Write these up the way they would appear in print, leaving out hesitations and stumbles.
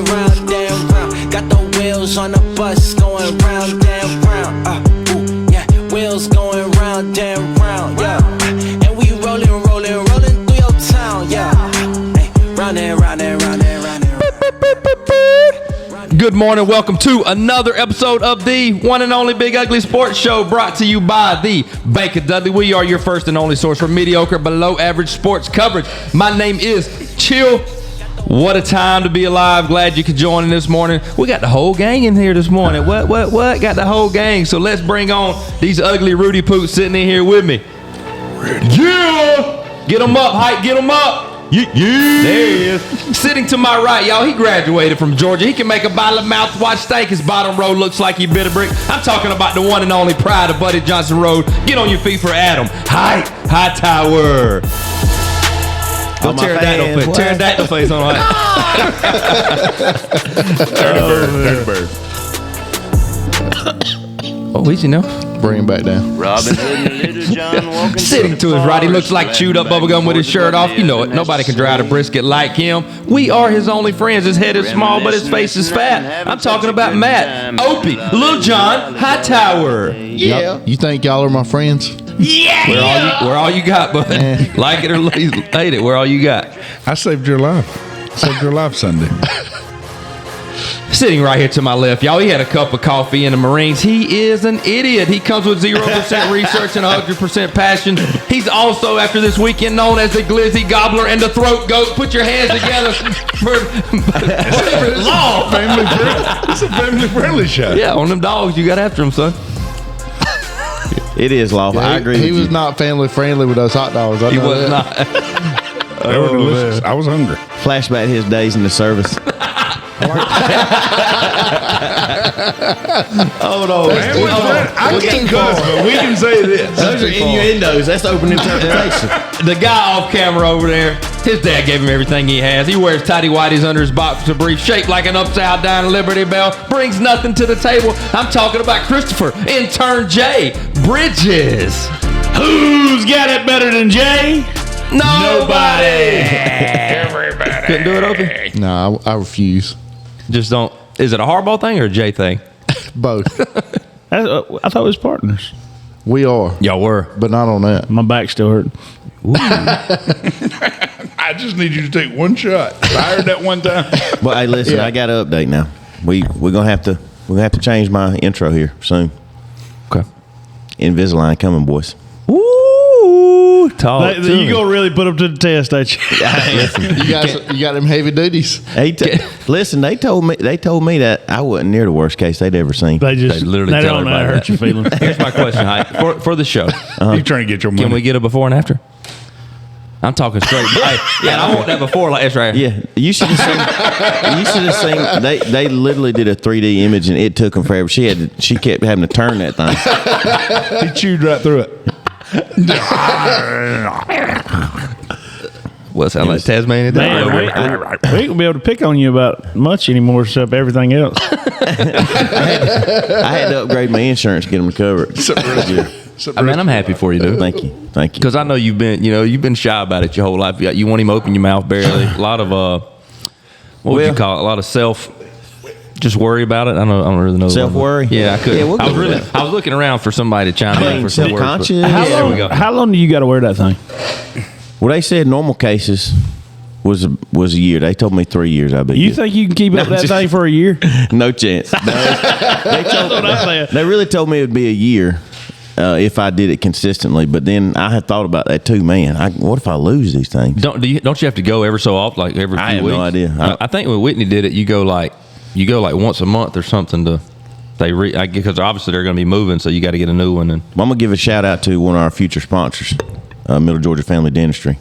going round and round. Got the wheels on the bus going round and round. Yeah, wheels going round and round. Yeah, and we rolling through your town. Yeah, hey, round and round and round and round and round. Good morning. Welcome to another episode of the one and only Big Ugly Sports Show, brought to you by the Bank of Dudley. We are your first and only source for mediocre, below average sports coverage. My name is Chill. What a time to be alive. Glad you could join in this morning. We got the whole gang in here this morning. What? Got the whole gang. So let's bring on these ugly Rudy Poots sitting in here with me. Yeah! Get them up, hype. Get them up. Yeah. There he is. Sitting to my right, y'all, he graduated from Georgia. He can make a bottle of mouthwash stank. His bottom row looks like he bit a brick. I'm talking about the one and only pride of Buddy Johnson Road. Get on your feet for Adam. High Tower. Go pterodactyl face on. Dirty bird. Oh, easy now. Bring him back down. Robin Hood and Little John walking Sitting to his right, he looks like chewed up bubblegum with his shirt off. You know it. Nobody can drive a brisket like him. We are his only friends. His head is small, but his face is fat. I'm talking about Matt, Opie, Little John, Hightower. Yeah. You think y'all are my friends? Yeah. We're all you got, bud. Like it or hate it. We're all you got. I saved your life. Saved your life Sunday. Sitting right here to my left, y'all, he had a cup of coffee in the Marines. He is an idiot. He comes with 0% research and 100% passion. He's also, after this weekend, known as the Glizzy Gobbler and the Throat Goat. Put your hands together for law. It's a family-friendly show. Yeah, on them dogs, you got after them, son. It is lawful. I agree with you. He was not family-friendly with those hot dogs. He was not. They were delicious. I was hungry. Flashback his days in the service. Oh no! I can't cuss, but we can say this. Those are innuendos. That's open interpretation. The guy off camera over there, his dad gave him everything he has. He wears tighty whities under his boxer brief, shaped like an upside down Liberty Bell. Brings nothing to the table. I'm talking about Christopher, intern Jay Bridges. Who's got it better than Jay? Nobody. Everybody. Couldn't do it, Opie? No, I refuse. Just don't. Is it a hardball thing or a Jay thing? Both. I thought it was partners. We are. Y'all were. But not on that. My back still hurt. I just need you to take one shot. I heard that one time. But hey, listen, I got to update now. We're gonna have to change my intro here soon. Okay. Invisalign coming, boys. Ooh, talk to You me. gonna really put them to the test, ain't you? You got them heavy duties. Listen, they told me that I wasn't near the worst case they'd ever seen. They literally tell don't know how to everybody hurt your feelings. Here's my question, Hype, for the show. You trying to get your money. Can we get a before and after? I'm talking straight. I want that before. Like that's right. Yeah, you should have seen. They literally did a 3D image and it took them forever. She kept having to turn that thing. He chewed right through it. What sound like Tasmania? Man, we ain't gonna be able to pick on you about much anymore except everything else. I had to upgrade my insurance to get them to cover it. I mean, I'm happy for you, dude. Thank you. Because I know you've been shy about it your whole life. You want him to open your mouth barely. A lot of what would you call it? A lot of just worry about it. I don't really know. Self-worry? Yeah, I could. Yeah, I was looking around for somebody to chime in for some words. Self-conscious. There we go. How long do you got to wear that thing? Well, they said normal cases was a year. They told me 3 years. I bet You think you can keep up that thing for a year? No chance. They really told me it would be a year if I did it consistently. But then I had thought about that too. Man, what if I lose these things? Don't you have to go ever so often, like every few I have weeks? no idea. I think when Whitney did it, you go like once a month or something to. Because obviously they're going to be moving, so you got to get a new one. And I'm going to give a shout out to one of our future sponsors, Middle Georgia Family Dentistry.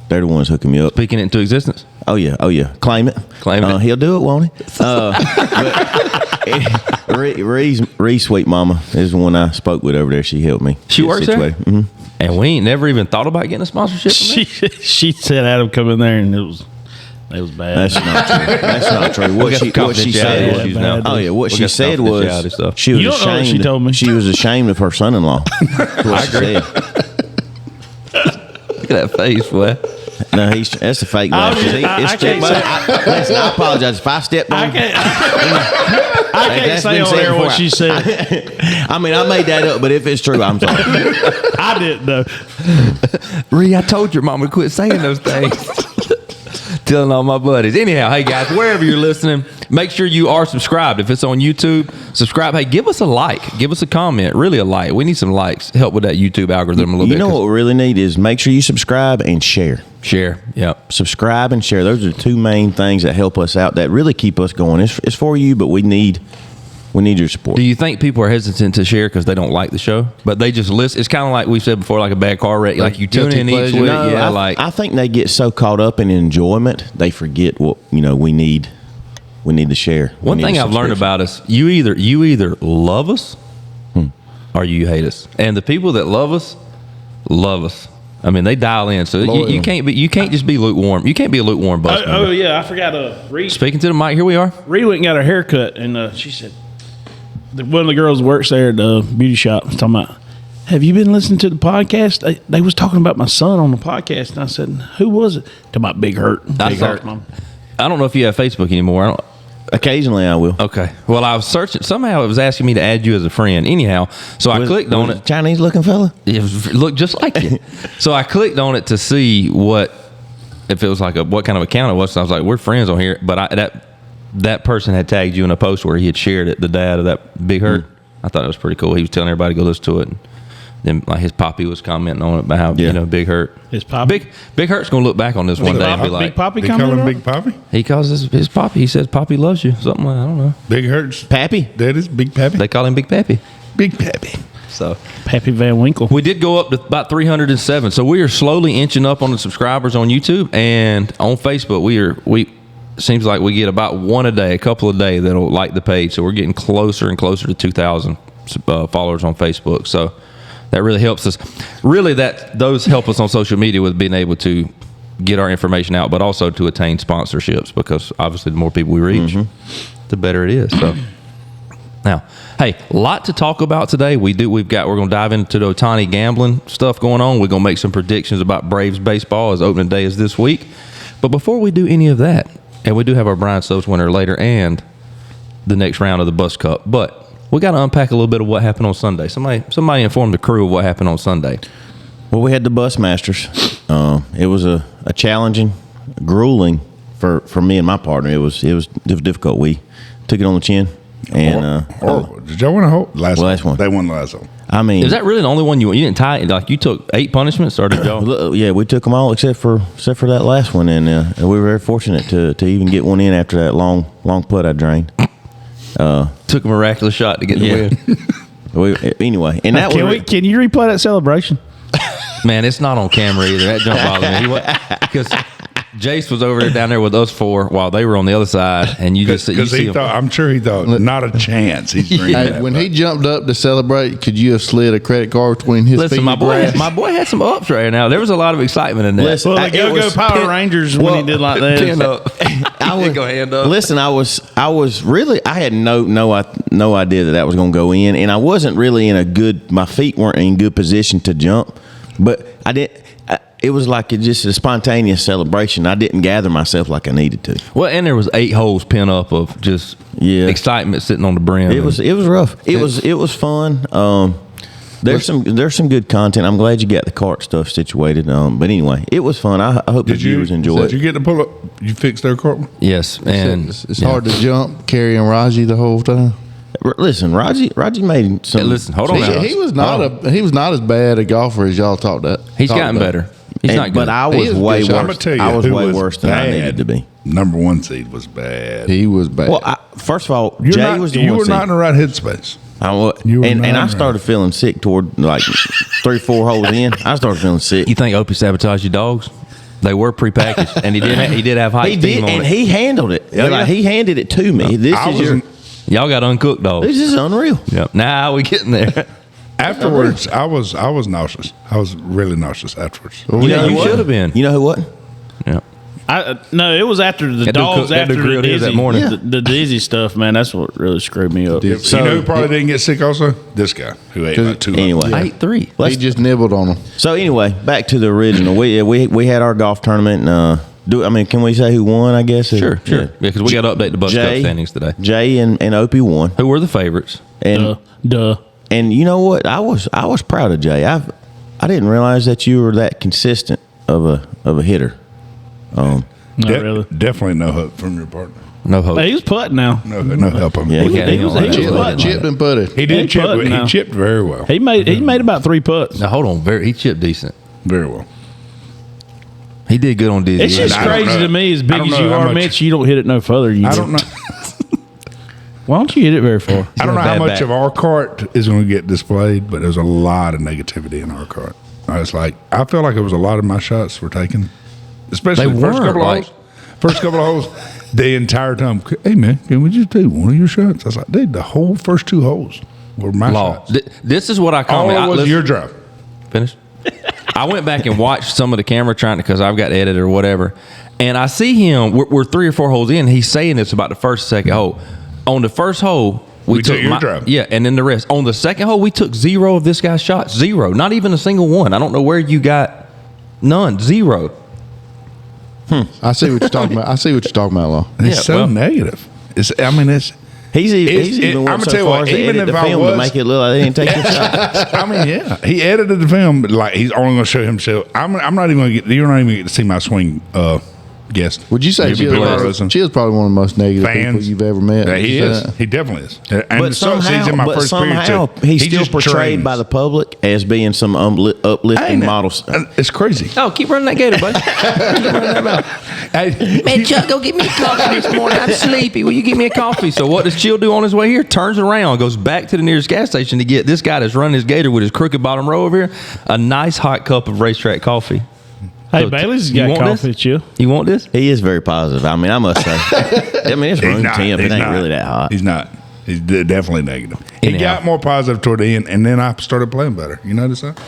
They're the ones hooking me up. Speaking it into existence. Oh yeah. Claim it. He'll do it, won't he? Ree's sweet mama is the one I spoke with over there. She helped me. She works there? Mm-hmm. And we ain't never even thought about getting a sponsorship from them? She said Adam come in there and it was bad. That's not true. That's not true. What she said was, what she said was she was you don't know what ashamed. she told me. She was ashamed of her son-in-law. That's what she said. Look at that face, boy. No, that's a fake laugh. Listen, I apologize if I stepped on. I can't say on there what she said. I mean, I made that up, but if it's true, I'm sorry. I didn't know. Ree, I told your mom to quit saying those things. Telling all my buddies. Anyhow, hey guys, wherever you're listening, make sure you are subscribed. If it's on YouTube, subscribe. Hey, give us a like. Give us a comment. Really a like. We need some likes. Help with that YouTube algorithm a little bit. You know what we really need is make sure you subscribe and share. Share. Yep. Subscribe and share. Those are the two main things that help us out, that really keep us going. It's for you, but we need your support. Do you think people are hesitant to share because they don't like the show, but they just listen? It's kind of like we said before, like a bad car wreck. Like you tune in each week. No, Yeah, I think they get so caught up in enjoyment they forget what we need. We need to share. One thing I've learned about us: you either love us or you hate us, and the people that love us. I mean, they dial in, so you can't just be lukewarm. You can't be a lukewarm bus member. Oh yeah, I forgot. Reed, Speaking to the mic, here we are. Reed went and got her hair cut, and she said, one of the girls works there at the beauty shop was talking about, have you been listening to the podcast? They was talking about my son on the podcast, and I said, who was it? Talking about Big Hurt. Big Hurt, Mom. I don't know if you have Facebook anymore. Occasionally, I will. Okay. Well, I was searching. Somehow it was asking me to add you as a friend. Anyhow, so I clicked on it. Chinese looking fella? It looked just like you. So I clicked on it to see if it was like what kind of account it was. So I was like, we're friends on here. But that person had tagged you in a post where he had shared it, the dad of that Big Hurt. I thought it was pretty cool. He was telling everybody to go listen to it. And then like his poppy was commenting on it about how Big Hurt. His poppy? Big Hurt's going to look back on this one day and be like, Big Poppy They call coming him up? Big Poppy? he calls his poppy. He says Poppy loves you. Something like, I don't know. Big Hurts. Pappy? That is Big Pappy? They call him Big Pappy. Big Pappy. So Pappy Van Winkle. we did go up to about 307. So we are slowly inching up on the subscribers on YouTube and on Facebook. We seems like we get about one a day, a couple a day that'll like the page. So we're getting closer and closer to 2,000 followers on Facebook. So that really helps us. Really, those help us on social media with being able to get our information out, but also to attain sponsorships, because obviously the more people we reach, the better it is. So now, hey, a lot to talk about today. We're going to dive into the Ohtani gambling stuff going on. We're going to make some predictions about Braves baseball, as opening day is this week. But before we do any of that, and we do have our Brian Stokes winner later and the next round of the Bus Cup, but we got to unpack a little bit of what happened on Sunday. Somebody informed the crew of what happened on Sunday. Well, we had the Bus Masters. It was a challenging, grueling for me and my partner. It was difficult. We took it on the chin. And did y'all win a hole? Last one. They won the last one. I mean, Is that really the only one you didn't tie? Like you took 8 punishments, or did y'all? yeah, we took them all except for that last one, and we were very fortunate to even get one in after that long putt I drained. Took a miraculous shot to get the win. Anyway, and that Can you replay that celebration? Man, it's not on camera either. That don't bother me. Because Jace was over there down there with us four while they were on the other side, and you Because he him. thought, I'm sure he thought, not a chance. He's drinking Hey, that. when he jumped up to celebrate, could you have slid a credit card between his feet? Listen, my and boy grass? had some ups right now. There was a lot of excitement in that. Listen, Well, the Go Power Rangers when he did like that. Pin up. I Go hand up. Listen, I was really, I had no idea that was going to go in, and I wasn't really my feet weren't in good position to jump, but I did. It was like just a spontaneous celebration. I didn't gather myself like I needed to. Well, and there was 8 holes pin up of just excitement sitting on the brim. It was rough. It was fun. There's some good content. I'm glad you got the cart stuff situated. But anyway, it was fun. I hope the viewers enjoy it. Did you get to pull up? You fixed their court? Yes, and It's hard to jump carrying Raji the whole time. Listen, Raji made some. Hey, listen, hold on now. He was not as bad a golfer as y'all talked that. He's gotten better. He's not good. But I He was is way good. worse. I'm gonna tell you, I was who way worse than I bad. needed to be. Number 1 seed was bad. He was bad. Well, first of all, you Jay was the you one were seed. not in the right headspace. You were And not I right. started feeling sick toward like 3-4 holes in. I started feeling sick. You think Opie sabotaged your dogs? They were prepackaged, and he did have high He steam did, on and it. he handled it. Like, he handed it to me. This Y'all got uncooked dogs. this is unreal. Yep. Now we getting there. Afterwards, I was nauseous. I was really nauseous afterwards. You should have been. You know who wasn't? Yeah. No, it was after the dogs. that After dude the grilled his dizzy, that morning. the dizzy stuff, man. That's what really screwed me up. you know who probably didn't get sick also? This guy who ate about 200. Anyway, I ate 3. He just nibbled on them. so anyway, back to the original. We had our golf tournament. Can we say who won? I guess Sure. Yeah, because we got to update the Bus Cup standings today. Jay and Opie won. Who were the favorites? And Duh. And you know what? I was proud of Jay. I didn't realize that you were that consistent of a hitter. Not really. Definitely no help from your partner. No hope. Hey, he's putting now. No help on Yeah, him. He was putting. Chipped and putted. He did He chip. putting now. He chipped very well. He made about 3 putts. Now hold on, he chipped decent. Very well. He did good on Dizzy. It's just I don't crazy know. to me. As I big don't as know you how are, much- Mitch, you don't hit it no further. I don't know. Why don't you hit it very far? I don't know got a how bad much back. of our cart is going to get displayed, but there's a lot of negativity in our cart. I feel like it was a lot of my shots were taken, especially They the first weren't, couple of like- holes. First couple of holes, the entire time. Hey man, can we just do one of your shots? I was like, dude, the whole first 2 holes were my Law. shots. This is what I All comment. it was listen- your drive. Finish. I went back and watched some of the camera because I've got edited or whatever, and I see him. We're 3 or 4 holes in. He's saying this about the first, second hole. On the first hole, we took took your drive. Yeah, and then the rest. On the second hole, we took 0 of this guy's shots. 0, not even a single one. I don't know where you got none. 0. I see what you're talking about. Law. It's Yeah, so well- negative. It's he's It's- even I'ma went so tell you far what, as to even edit if the I film to was- make it look like they didn't take his shot. I mean, yeah, he edited the film, but like he's only going to show himself. I'm not even going to get. You're not even going to get to see my swing guest. Would you say Maybe Chill's people probably, listen. Chill's probably one of the most negative people Fans. you've ever met? Yeah, Would he you say is. that? He definitely is. And But so he's in my first period somehow too. he's He still just portrayed trains. by the public as being some uplifting models. It's crazy. Oh, keep running that gator, buddy. Keep running that mouth. Hey, Man, Chuck, go get me a coffee this morning. I'm sleepy. Will you give me a coffee? So what does Chill do on his way here? Turns around, goes back to the nearest gas station to get this guy that's running his gator with his crooked bottom row over here a nice hot cup of racetrack coffee. Hey, So, Bailey's you got want coffee, this? chill. You want this? He is very positive. I mean, I must say. I mean, it's room temp. It ain't really that hot. He's not. He's definitely negative. He Anyhow. got more positive toward the end, and then I started playing better. You notice that?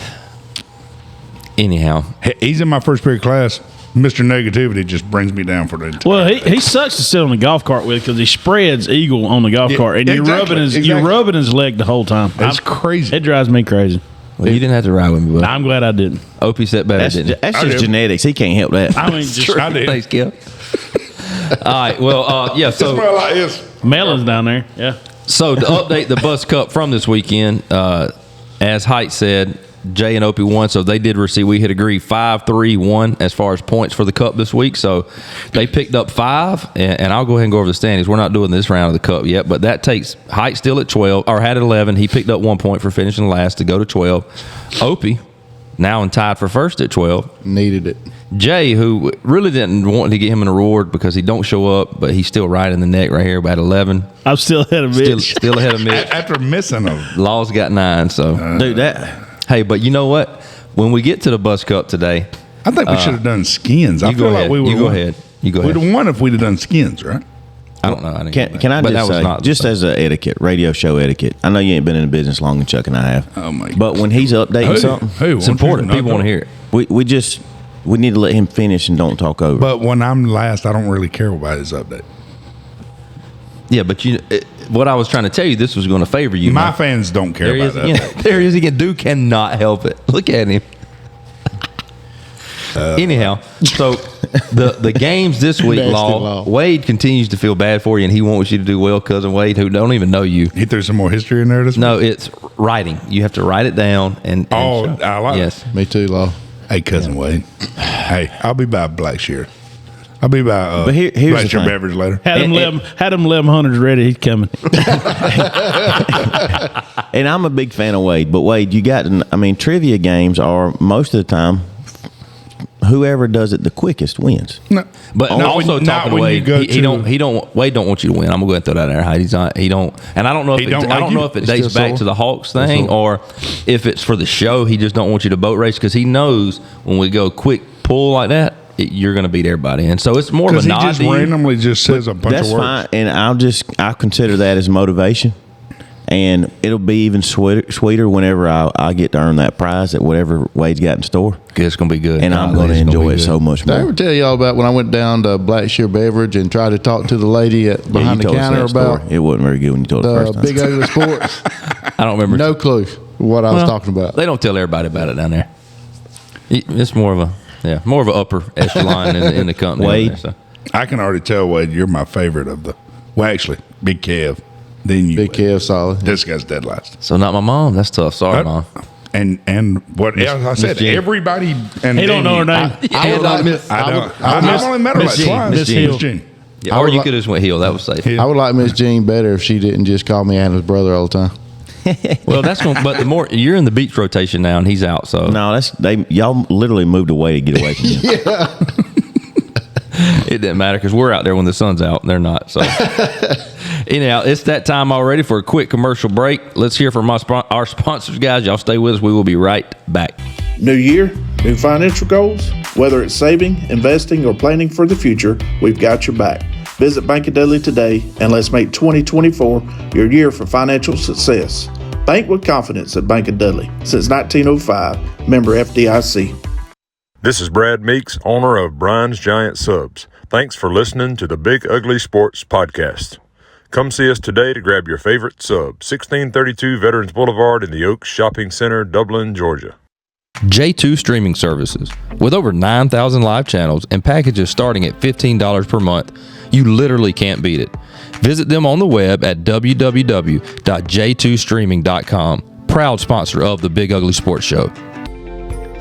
Anyhow, He's in my first period class. Mr. Negativity just brings me down for the entire. Well, he sucks to sit on the golf cart with because he spreads eagle on the golf Yeah, cart, and exactly, you're rubbing his leg the whole time. It's crazy. It drives me crazy. well, you didn't have to ride with me, but I'm glad I didn't. Opie set better, That's, didn't he? that's I just do. genetics. He can't help that. I mean, just I did. Thanks, Gil. All right. Well, yeah. So like this. melons down there. Yeah. So to update the Bus Cup from this weekend, as Height said, Jay and Opie won, so they did receive. We had agreed 5-3-1 as far as points for the Cup this week. So they picked up 5, and I'll go ahead and go over the standings. We're not doing this round of the Cup yet, but that takes Height still at 12 or had 11. He picked up 1 point for finishing last to go to 12. Opie now and tied for first at 12. Needed it. Jay, who really didn't want to get him an award because he don't show up, but he's still right in the neck right here about 11. I'm still ahead of Mitch. Still ahead of Mitch. After missing them. Law's got 9. So, Dude, that. hey, but you know what? When we get to the Bus Cup today, I think we should have done skins. I you feel go like ahead. we would You go ahead. You go We'd ahead. have won if we'd have done skins, right? I don't know. I didn't get Can I that. But just that was say, not just as a etiquette, radio show etiquette, I know you ain't been in the business long, and Chuck and I have. Oh, my But when he's updating something, it's important. People want to hear it. we need to let him finish and don't talk over. But when I'm last, I don't really care about his update. Yeah, but what I was trying to tell you, this was going to favor you. My man. fans don't care There he about is that. again. There he is again. Dude cannot help it. Look at him. Anyhow, so the games this week, Nasty Law. Law. Wade continues to feel bad for you, and he wants you to do well, cousin Wade, who don't even know you. He threw some more history in there this No, it's writing. You have to write it down and Oh, show. I like it. yes. Me too, Law. Hey, cousin Wade. Hey, I'll be by Blackshear. I'll be by But here's the Blackshear thing. Beverage later. Had him 1100s ready. He's coming. And I'm a big fan of Wade, but Wade, you got to, I mean, trivia games are most of the time, whoever does it the quickest wins. No, But not also when- not talking to when you Wade, go he to- don't. Wade don't want you to win. I'm gonna go ahead and throw that out there. He's not. He don't. And I don't know if He it, don't I like don't you? know if it He's dates still back sore? to the Hawks thing or if it's for the show. He just don't want you to boat race because he knows when we go quick pull like that, you're gonna beat everybody. And so it's more of a Because he nod just to you. randomly just says a bunch That's of words. fine, and I'll consider that as motivation. And it'll be even sweeter whenever I get to earn that prize at whatever Wade's got in store. It's going to be good. And I'm going to enjoy it so much Did I more. ever tell y'all about when I went down to Blackshear Beverage and tried to talk to the lady behind you the told us counter that story. about It wasn't very good when you told it the the first time. Big Ugly Sports? I don't remember. No clue what I was Well, talking about. They don't tell everybody about it down there. It's more of a upper echelon in the company. Wade. There, so. I can already tell, Wade, you're my favorite of the. Well, actually, Big Kev. Then you. Big Kev solid. This guy's dead last. So not my mom. That's tough. Sorry, Mom. And what else I said? Jean. Everybody. And He don't know her name. I would like Miss. I I don't. would, I've only met her Miss like Jean. twice. Miss Hill. Jean. Yeah, I or would you like- could have just went heel. That was safe. I would like Miss Jean better if she didn't just call me Adam's brother all the time. Well, that's going. But the more you're in the beach rotation now, and he's out. So No, y'all literally moved away to get away from you. it didn't matter because we're out there when the sun's out, and they're not. So anyhow, it's that time already for a quick commercial break. Let's hear from our sponsors, guys. Y'all stay with us. We will be right back. New year, new financial goals? Whether it's saving, investing, or planning for the future, we've got your back. Visit Bank of Dudley today and let's make 2024 your year for financial success. Bank with confidence at Bank of Dudley. Since 1905, member FDIC. This is Brad Meeks, owner of Brian's Giant Subs. Thanks for listening to the Big Ugly Sports Podcast. Come see us today to grab your favorite sub, 1632 Veterans Boulevard in the Oaks Shopping Center, Dublin, Georgia. J2 Streaming Services. With over 9,000 live channels and packages starting at $15 per month, you literally can't beat it. Visit them on the web at www.j2streaming.com. Proud sponsor of the Big Ugly Sports Show.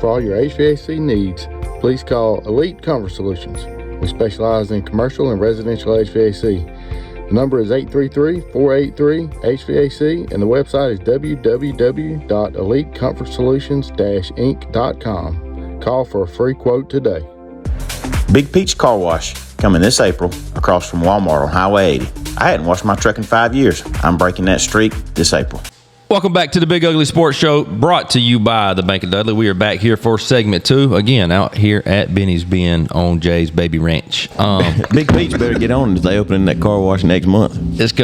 For all your HVAC needs, please call Elite Comfort Solutions. We specialize in commercial and residential HVAC. The number is 833-483-HVAC and the website is www.elitecomfortsolutions-inc.com. Call for a free quote today. Big Peach Car Wash coming this April across from Walmart on Highway 80. I hadn't washed my truck in 5 years. I'm breaking that streak this April. Welcome back to the Big Ugly Sports Show, brought to you by the Bank of Dudley. We are back here for segment 2, again, out here at Benny's Bend on Jay's Baby Ranch. Big Peach better get on if they opening that car wash next month.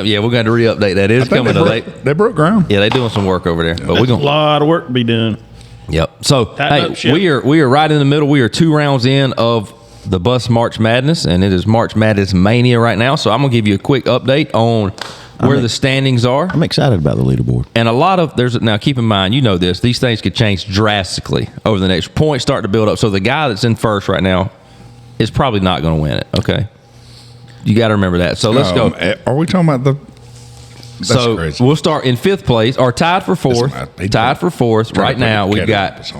Yeah, we're going to re-update that. It's coming to late. They broke ground. Yeah, they doing some work over there. But we're A going. lot of work to be done. Yep. So Tighten up, ship. we are right in the middle. We are 2 rounds in of the Bus March Madness, and it is March Madness Mania right now. So I'm going to give you a quick update on where the standings are. I'm excited about the leaderboard. And a lot of now keep in mind, you know this, these things could change drastically over the next points start to build up. So the guy that's in first right now is probably not going to win it. Okay. You got to remember that. So let's go. Are we talking about the? That's So crazy. we'll start in 5th place, or tied for 4th. Tied for 4th right now. We've got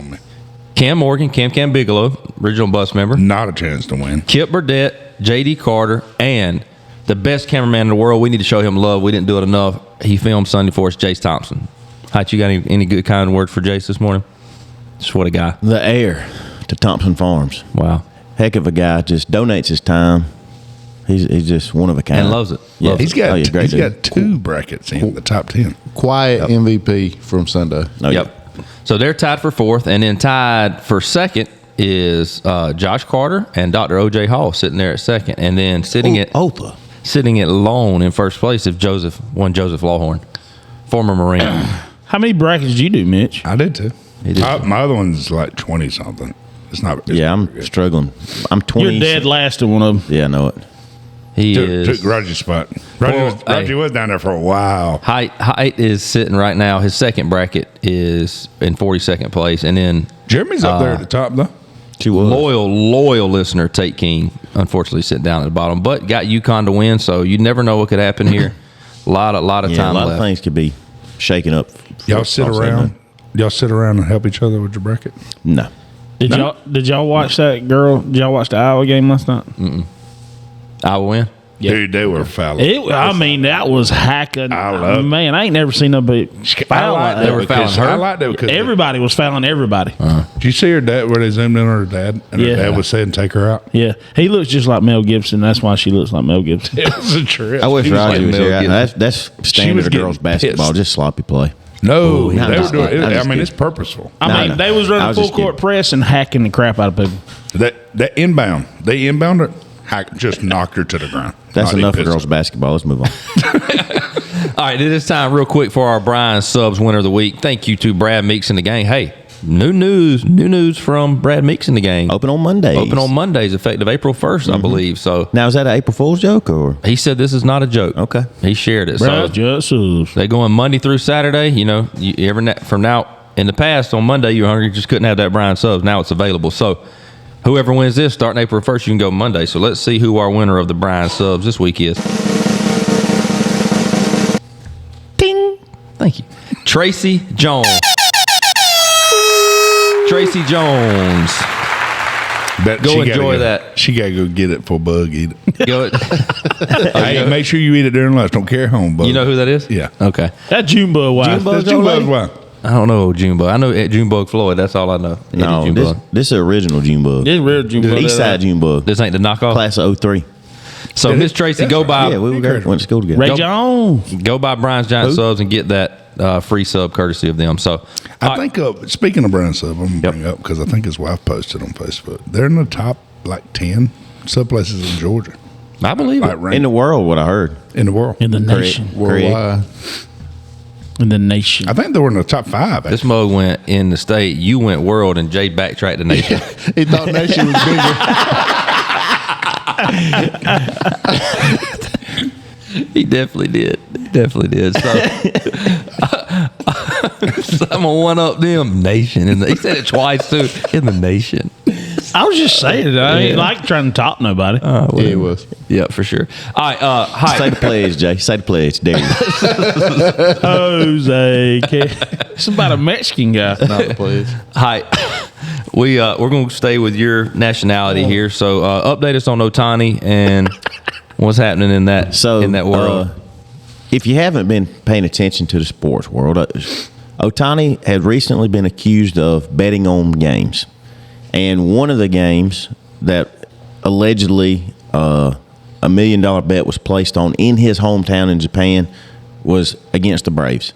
Cam Morgan, Cam Bigelow, original bus member. Not a chance to win. Kip Burdett, J.D. Carter, and the best cameraman in the world. We need to show him love. We didn't do it enough. He filmed Sunday for us, Jace Thompson. How'd you got any good kind words for Jace this morning? Just what a guy. The heir to Thompson Farms. Wow. Heck of a guy. Just donates his time. He's just one of a kind. And loves it. Yeah, Loves He's got great he's dude. got 2 brackets in the top 10. Quiet MVP from Sunday. Oh, Yep. So they're tied for 4th, and then tied for 2nd is Josh Carter and Dr. O.J. Hall sitting there at 2nd, and then sitting at lone in 1st place is Joseph Lawhorn, former Marine. How many brackets did you do, Mitch? I did too. He did. My other one's like 20 something. It's not. Yeah, I'm good. struggling. I'm 20. You're dead last in one of them. Yeah, I know it. He Took is. Roger's spot. Well, Roger was down there for a while. Height is sitting right now. His 2nd bracket is in 42nd place, and then Jeremy's up there at the top though. She was. loyal listener Tate King, unfortunately, sitting down at the bottom, but got UConn to win. So you never know what could happen here. A lot of Yeah, time a lot left. of things could be shaken up. Y'all sit around. Y'all sit around and help each other with your bracket. No. Did y'all watch that girl? Did y'all watch the Iowa game last night? I will win. Dude, they were foul. I mean, that was hacking. I love it. Man, I ain't never seen nobody foul like They that. were fouling her. I liked it because Everybody was fouling everybody. Did you see her dad where they zoomed in on her dad and Yeah. her dad was saying take her out? Yeah, he looks just like Mel Gibson. That's why she looks like Mel Gibson. It was a trip. I wish He was Roger like, was Mel here. Gibson. That's standard was of girls getting basketball. pissed. Just sloppy play. No, no, they no, were doing it. I I just mean, kidding. it's purposeful. I mean, they was I running was full just court kidding. press and hacking the crap out of people. That inbound, they inbound her, just knocked her to the ground. That's Not enough for even girls pissed. basketball. Let's move on. All right, it is time real quick for our Brian Subs winner of the week. Thank you to Brad Meeks and the gang. Hey, new news from Brad Meeks and the gang. Open on Mondays. Open on Mondays, effective April 1st, I believe. So Now, is that an April Fool's joke or? he said this is not a joke. Okay. He shared it. Brad So Subs. they going Monday through Saturday. You know, from now in the past on Monday you're hungry, you just couldn't have that Brian Subs. Now it's available. So whoever wins this starting April 1st, you can go Monday. So let's see who our winner of the Brian Subs this week is. Ding. Thank you. Tracy Jones. Tracy Jones. Go enjoy that. She got to go get it for Bug eat it. Go Hey, make sure you eat it during lunch. Don't carry it home, Bug. You know who that is? Yeah. Okay. That Junebug wife. That's Junebug's wife. I don't know Junebug. I know Junebug Floyd. That's all I know. No, Eddie Junebug. this is original Junebug. This real Junebug. East Side Junebug. This ain't the knockoff. Class of 03. So Miss Tracy, go by. Yeah, we went to school together. Ray Jones. Go buy Brian's Giant Subs and get that free sub courtesy of them. So I think, speaking of Brian Sub, I'm going to Yep. bring up because I think his wife posted on Facebook. They're in the top, 10 sub places in Georgia. I believe it. Ranked In the world, what I heard. in the world. In the nation. Worldwide. In the nation. I think they were in the top 5. This Actually. mug went in the state. You went world, and Jay backtracked the nation. He thought Nation was bigger. He definitely did. So, so I'm gonna one up them nation. He said it twice too. In the nation. I was just saying, I ain't like trying to top nobody. Yeah, he was. Yeah, for sure. All right. Hi. Say the pledge, Jay. Say the pledge. There you go. Jose. It's about a Mexican guy. Not the place. Hi. We're going to stay with your nationality here. So update us on Ohtani and what's happening in that world. If you haven't been paying attention to the sports world, Ohtani had recently been accused of betting on games. And one of the games that allegedly $1 million bet was placed on in his hometown in Japan was against the Braves.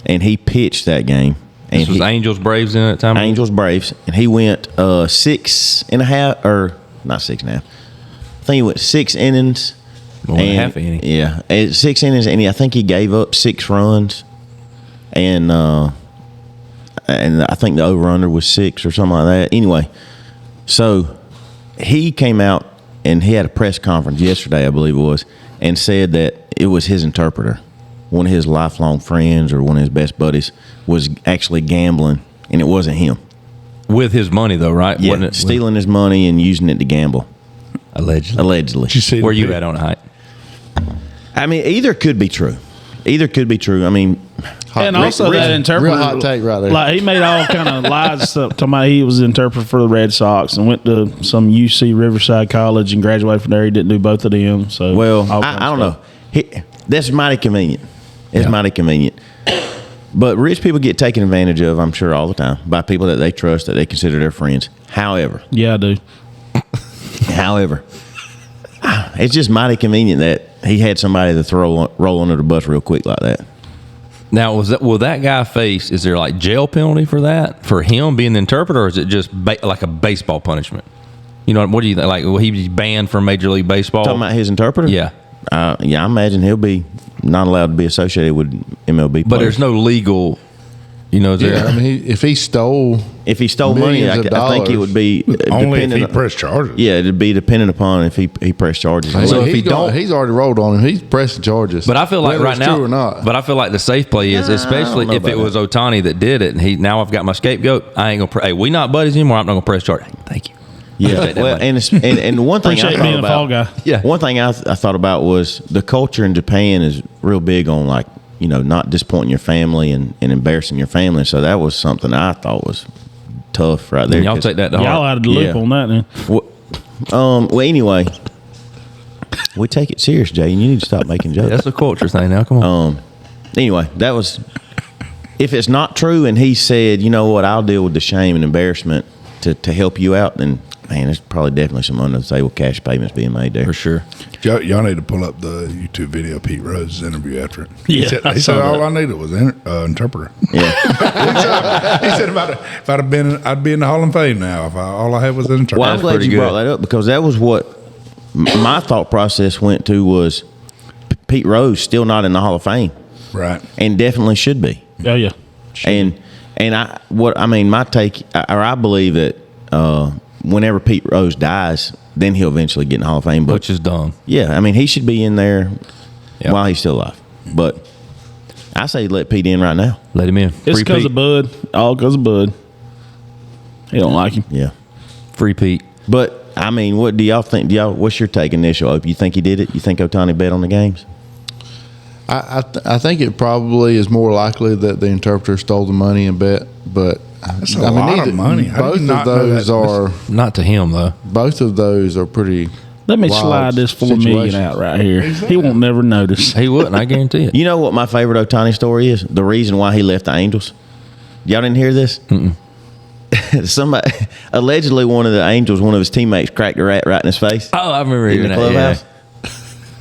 And he pitched that game. And This was Angels Braves in that time. Angels Braves, and he went 6.5 or not 6.5. I think he went 6 innings. More than half an inning. Yeah, 6 innings, and I think he gave up 6 runs, and I think the over/under was 6 or something like that. Anyway, so he came out and he had a press conference yesterday, I believe it was, and said that it was his interpreter, one of his lifelong friends or one of his best buddies, was actually gambling, and it wasn't him. With his money, though, right? Yeah, Wasn't it? stealing his money and using it to gamble. Allegedly. Did you see Where the you pic- at on it, Height? I mean, either could be true. I mean, And also that interpreter, real hot take right there. Like he made all kind of lies and stuff. Talking about he was the interpreter for the Red Sox and went to some UC Riverside College and graduated from there. He didn't do both of them. So well, all kinds I don't of know. That's mighty convenient. It's mighty convenient. But rich people get taken advantage of, I'm sure, all the time by people that they trust, that they consider their friends. However, Yeah, I do. it's just mighty convenient that he had somebody to roll under the bus real quick like that. Now, will that guy face? Is there like jail penalty for that, for him being the interpreter, or is it just like a baseball punishment? You know, what do you think? Like, will he be banned from Major League Baseball? Talking about his interpreter? Yeah. Yeah, I imagine he'll be not allowed to be associated with MLB players. But there's no legal, is Yeah, there? I mean, if he stole, If he stole money, I millions of think it dollars. would be Only if he dependent. pressed charges. Yeah, it'd be dependent upon if he pressed charges. so if if he don't- he's already rolled on him. He's pressing charges. But I feel like whether right it's now, true or not. but I feel like the safe play is, especially know if it about was Ohtani that did it, and now I've got my scapegoat. I ain't gonna. Hey, we not buddies anymore. I'm not gonna press charge. Thank you. Yeah, Take that well, money. and one thing I Appreciate thought being a fall about, guy. Yeah. one thing I thought about was the culture in Japan is real big on like not disappointing your family and embarrassing your family. So that was something I thought was tough right there. And y'all 'cause- take that to Y'all heart. out of the loop Yeah. on that then. Well, anyway, we take it serious, Jay. And you need to stop making jokes. That's a culture thing. Now, come on. Anyway, that was. If it's not true, and he said, "You know what? I'll deal with the shame and embarrassment to help you out," then man, there's probably definitely some under the table cash payments being made there For sure. Y'all need to pull up the YouTube video of Pete Rose's interview after it. Yeah, I he saw said all that. I needed was interpreter. Yeah. He said if I'd have been, I'd be in the Hall of Fame now. If all I had was an interpreter. Well, I'm That's glad pretty you good. brought that up because that was what my thought process went to was Pete Rose still not in the Hall of Fame. Right. and definitely should be. Oh yeah. And my take, or I believe that whenever Pete Rose dies, then he'll eventually get in the Hall of Fame. But Which is dumb. yeah, I mean, he should be in there Yep. while he's still alive. But I say let Pete in right now. Let him in. It's Free because Pete. of Bud. All because of Bud. He don't like him. Yeah. Free Pete. But I mean, what do y'all think? What's your take initial? Hope you think he did it? You think Ohtani bet on the games? I think it probably is more likely that the interpreter stole the money and bet, but That's a lot of money. How Both do you of not know those that? are Not to him though. pretty. Let me wild slide this $4 million situations. out right here. He won't never notice. He wouldn't. I guarantee it. You know what my favorite Ohtani story is? The reason why he left the Angels. Y'all didn't hear this? Somebody allegedly one of the Angels, one of his teammates, cracked a rat right in his face. Oh, I remember in hearing the that. Yeah. clubhouse.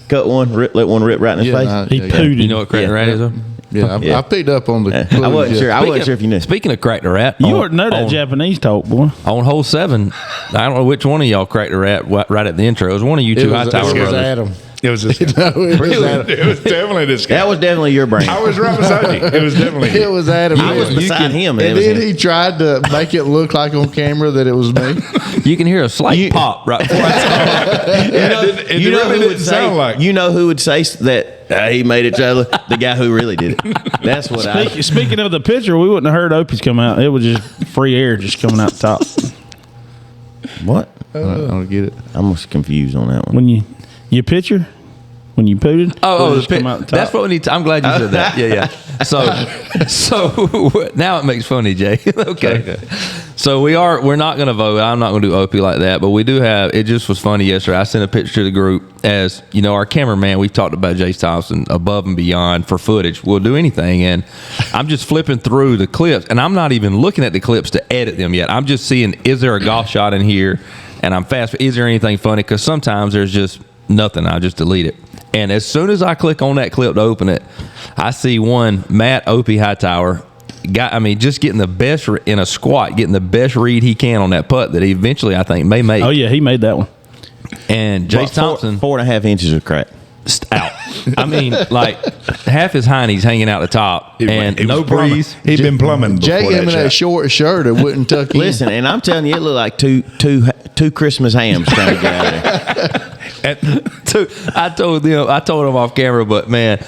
Cut one, let one rip right in his face. He pooed You know what cracked the rat is? Though? Yeah, I picked up on the. I wasn't sure. I wasn't sure if you knew. Speaking of crack the rat, You already know that Japanese talk, boy. on hole 7, I don't know which one of y'all cracked the rat right at the intro. It was one of you two Hightower brothers. Adam. It was this guy. No, it was Adam. It was definitely this guy. That was definitely your brain. I was right beside you. It was definitely It was Adam. I was beside him, and, And it was then him. he tried to make it look like on camera that it was me. You can hear a slight pop right before I It You know really who didn't would say? sound like. You know who would say that he made it, Taylor? The guy who really did it. That's what I. Speaking of the picture, we wouldn't have heard Opie's come out. It was just free air just coming out the top. What? I don't get it. I'm just confused on that one. When your picture, when you pooted, Oh, it the just come out the top. that's what we need. I'm glad you said that. Yeah. So now it makes funny, Jay. Okay. So we're not going to vote. I'm not going to do Opie like that, but we do have. It just was funny yesterday. I sent a picture to the group. As you know, our cameraman. We've talked about Jace Thompson above and beyond for footage. We'll do anything, and I'm just flipping through the clips, and I'm not even looking at the clips to edit them yet. I'm just seeing, is there a golf shot in here? And I'm fast. Is there anything funny? Because sometimes there's just nothing. I just delete it. And as soon as I click on that clip to open it, I see one Matt Opie Hightower. Just getting the best in a squat, getting the best read he can on that putt that he eventually, I think, may make. Oh yeah, he made that one. And Jace Thompson 4.5 inches of crack. out. I mean, like half his hiney's hanging out the top, and He no was plumbing. breeze. He'd been plumbing before Jay gave me that shot. short shirt. It wouldn't tuck in. Listen, and I'm telling you, it looked like two Christmas hams trying to get out of there. I told him off camera, but man,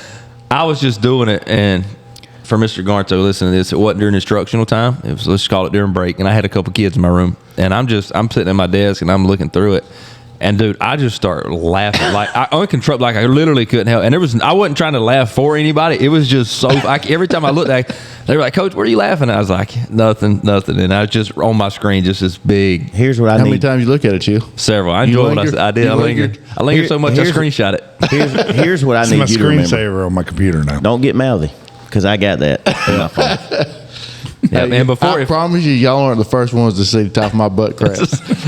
I was just doing it. And for Mr. Garnto, listen to this. It wasn't during instructional time. It was, let's call it during break. And I had a couple kids in my room, and I'm sitting at my desk and I'm looking through it. And dude, I just start laughing like I uncontrolled, like I literally couldn't help. And I wasn't trying to laugh for anybody. It was just so. Every time I looked, they were like, "Coach, what are you laughing at?" I was like, "Nothing." And I was just on my screen, just this big. Here's what I How need. many times you look at it, Chill? Several. I enjoyed what I said. I did. I lingered. I lingered so much I Here's- screenshot it. Here's what I It's my need you to remember. screensaver on my computer now. Don't get mouthy, because I got that. in my phone. Yeah, and before I promise you, y'all aren't the first ones to see the top of my butt crack.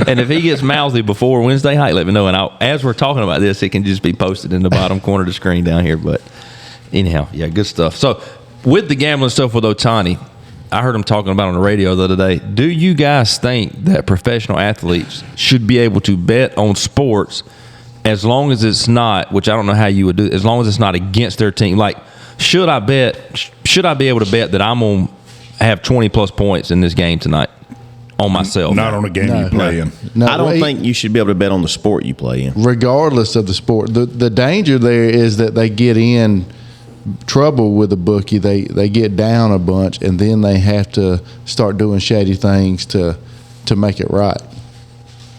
and if he gets mouthy before Wednesday night, let me know. And as we're talking about this, it can just be posted in the bottom corner of the screen down here. But anyhow, yeah, good stuff. So with the gambling stuff with Ohtani, I heard him talking about on the radio the other day. Do you guys think that professional athletes should be able to bet on sports as long as it's not, which I don't know how you would do, as long as it's not against their team? Like, should I be able to bet that I'm going to have 20 plus points in this game tonight on myself? Not on a game you play in. No, I don't wait. think you should be able to bet on the sport you play in. Regardless of the sport, the danger there is that they get in trouble with the bookie. They get down a bunch, and then they have to start doing shady things to make it right.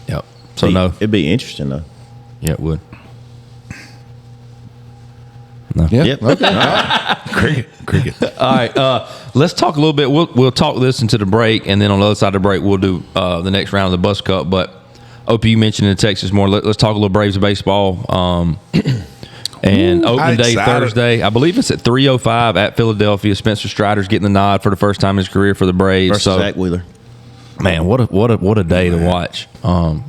Yep. So no. It'd be interesting though. Yeah, it would. Yeah. Yep. Okay. Cricket. All right, let's talk a little bit. We'll talk this into the break, and then on the other side of the break, we'll do the next round of the Bus Cup. But Opie, you mentioned in Texas more. Let's talk a little Braves of baseball. And opening day excited. Thursday, I believe it's at 3:05 at Philadelphia. Spencer Strider's getting the nod for the first time in his career for the Braves. Versus Zach Wheeler. Man, what a day to watch.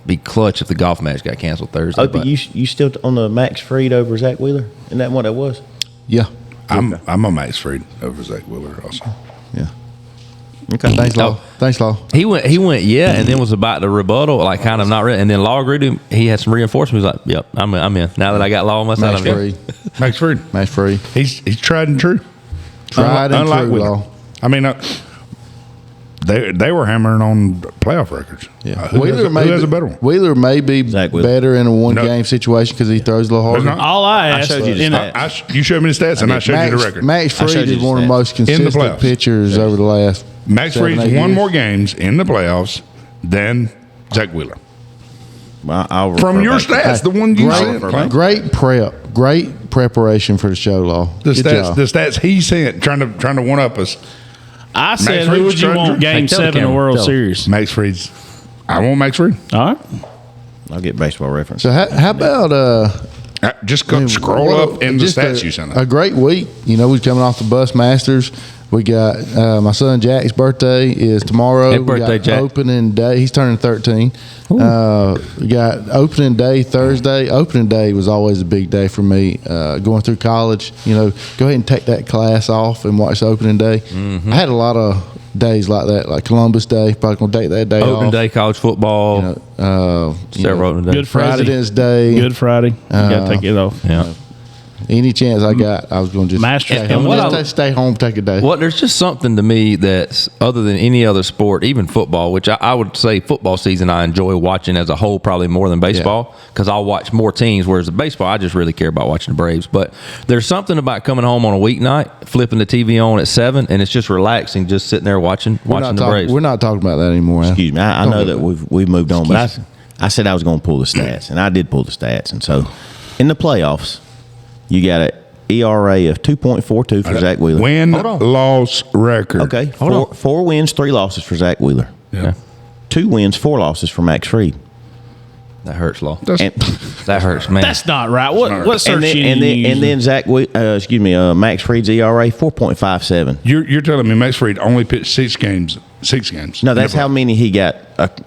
Be clutch if the golf match got canceled Thursday. Opie, you still on the Max Fried over Zach Wheeler? Isn't that what it was? Yeah. I'm a Max Fried over Zach Wheeler also. Yeah. Okay. Thanks, Law. Thanks, Law. He went, yeah, and then was about to rebuttal, like kind of not really. And then Law agreed to him. He had some reinforcements. He was like, yep, I'm in. Now that I got Law on my side, Match I'm in. free. Max Fried. Match free. He's tried and true. Tried and true, Wheeler. Law. I mean, they were hammering on playoff records. Yeah. Who has a better one? Wheeler may be Zach Wheeler. better in a one-game situation because he throws a little harder. There's not. All I asked, showed you the in stats. You showed me the stats, and I showed you the record. Max I showed Fried you is the one of the stats. most In the consistent playoffs. pitchers over the last Max 7, Fried's 8 won years. more games in the playoffs than Zach Wheeler. Well, I'll From refer your back to that. stats, the one you sent. Clint. Great preparation for the show, Law. The Good stats, job. the stats he sent, trying to one up us. I said, Fried who would you struck- want Game Hey, tell the 7 of the camera, World tell them. Series? Max Fried's. I want Max Fried. All right. I'll get baseball reference. So how about Just go, scroll what up in the just stats you sent us. A great week. You know, we're coming off the Bus Masters. We got my son Jack's birthday is tomorrow. Happy We birthday, got Jack. opening day. He's turning 13. We got opening day Thursday. Opening day was always a big day for me. Going through college, you know, go ahead and take that class off and watch the opening day. Mm-hmm. I had a lot of days like that, like Columbus Day. Probably gonna take that day Opening off. day, college football. You know, Several opening days. Good Friday. President's Day. Good Friday. You got to take it off. Yeah. Any chance I got, I was going to just Masters stay coming home. up. Just stay home, take a day. Well, there's just something to me that's other than any other sport, even football, which I would say football season I enjoy watching as a whole probably more than baseball because I'll watch more teams, whereas the baseball, I just really care about watching the Braves. But there's something about coming home on a weeknight, flipping the TV on at 7, and it's just relaxing, just sitting there watching the Braves. We're not talking about that anymore. Al. Excuse me. I Don't know do that we've moved on, but I said I was going to pull the stats, and I did pull the stats. And so, in the playoffs, you got a ERA of 2.42 for Zach Wheeler. Win-loss record. Okay, four wins, 3 losses for Zach Wheeler. Yeah. 2 wins, 4 losses for Max Fried. That hurts, Law. That's, And, That hurts, man. That's not right. What search and then, engine and then, you and using? then Max Fried's ERA 4.57. you're telling me Max Fried only pitched 6 games. 6 games. No, that's how many he got